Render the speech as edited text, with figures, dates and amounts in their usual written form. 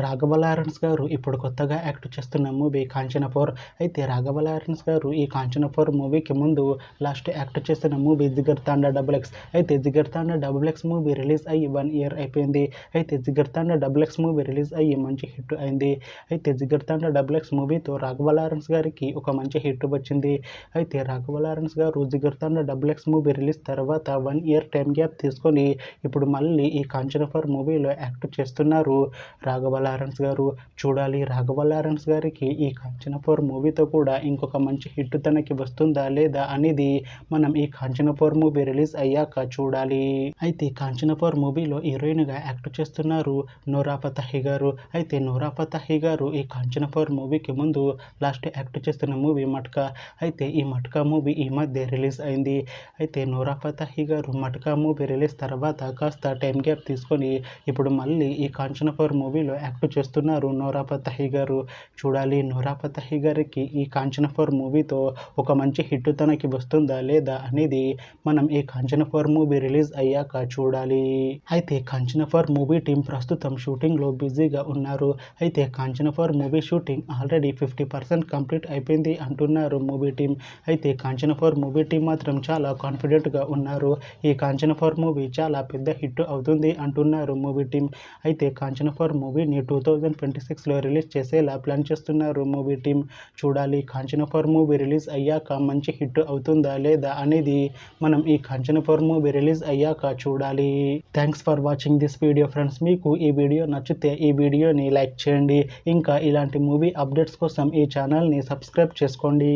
Raghava Lawrence గారు ఇప్పుడు కొత్తగా యాక్ట్ చేస్తున్న మూవీ కాంచన 4. అయితే రాఘవ లారెన్స్ గారు ఈ కాంచన 4 మూవీకి ముందు లాస్ట్ యాక్ట్ చేసిన మూవీ జిగర్ తాండా XX. అయితే జిగర్ తాండా XX మూవీ రిలీజ్ అయ్యి 1 ఇయర్ అయిపోయింది. అయితే జిగర్ తాండా XX మూవీ రిలీజ్ అయ్యి మంచి హిట్ అయింది. అయితే జిగర్ తాండా XX మూవీతో రాఘవ లారెన్స్ గారికి ఒక మంచి హిట్ వచ్చింది. అయితే రాఘవ లారెన్స్ గారు జిగర్ తాండా XX మూవీ రిలీజ్ తర్వాత 1 ఇయర్ టైం గ్యాప్ తీసుకొని ఇప్పుడు మళ్ళీ ఈ కాంచన 4 మూవీలో యాక్ట్ చేస్తున్నారు రాఘవ లారెన్స్ గారు. చూడాలి రాఘవ లారెన్స్ గారికి ఈ కాంచన 4 మూవీతో కూడా ఇంకొక మంచి హిట్ తనకి వస్తుందా లేదా అనేది మనం ఈ కాంచన 4 మూవీ రిలీజ్ అయ్యాక చూడాలి. అయితే కాంచన 4 మూవీలో హీరోయిన్గా యాక్ట్ చేస్తున్నారు నోరా ఫతేహి గారు. అయితే నోరా ఫతేహి గారు ఈ కాంచన 4 మూవీకి ముందు లాస్ట్ యాక్ట్ చేస్తున్న మూవీ మట్కా. అయితే ఈ మట్కా మూవీ ఈ మధ్య రిలీజ్ అయింది. అయితే నోరా ఫతేహి గారు మట్కా మూవీ రిలీజ్ తర్వాత కాస్త టైం గ్యాప్ తీసుకొని ఇప్పుడు మళ్ళీ ఈ కాంచన 4 మూవీలో యాక్ట్ చేస్తున్నారు నోరా ఫతేహి గారు. చూడాలి నోరా ఫతేహి గారికి ఈ కాంచన 4 మూవీతో ఒక మంచి హిట్ తనకి వస్తుందా లేదా అనేది మనం ఈ కాంచన 4 మూవీ రిలీజ్ అయ్యాక చూడాలి. అయితే కాంచన 4 మూవీ టీం ప్రస్తుతం షూటింగ్లో బిజీగా ఉన్నారు. అయితే Kanchana 4 movie shooting already 50% complete అయిపోయింది అంటున్నారు మూవీ టీం. అయితే కాంచన 4 మూవీ టీం మాత్రం చాలా కాన్ఫిడెంట్గా ఉన్నారు. ఈ కాంచన 4 మూవీ చాలా పెద్ద హిట్ అవుతుంది అంటున్నారు మూవీ టీం. అయితే కాంచన 4 మూవీని 2026లో రిలీజ్ చేసేలా ప్లాన్ చేస్తున్నారు మూవీ టీం. చూడాలి కాంచన 4 మూవీ రిలీజ్ అయ్యాక మంచి హిట్ అవుతుందా లేదా అనేది మనం ఈ కాంచన 4 మూవీ రిలీజ్ అయ్యాక చూడాలి. Thanks for watching this video friends. మీకు ఈ వీడియో నచ్చితే ఈ వీడియోని లైక్ చేయండి. ఇంకా ఇలాంటి మూవీ అప్డేట్స్ కోసం ఈ ఛానల్ని సబ్స్క్రైబ్ చేసుకోండి.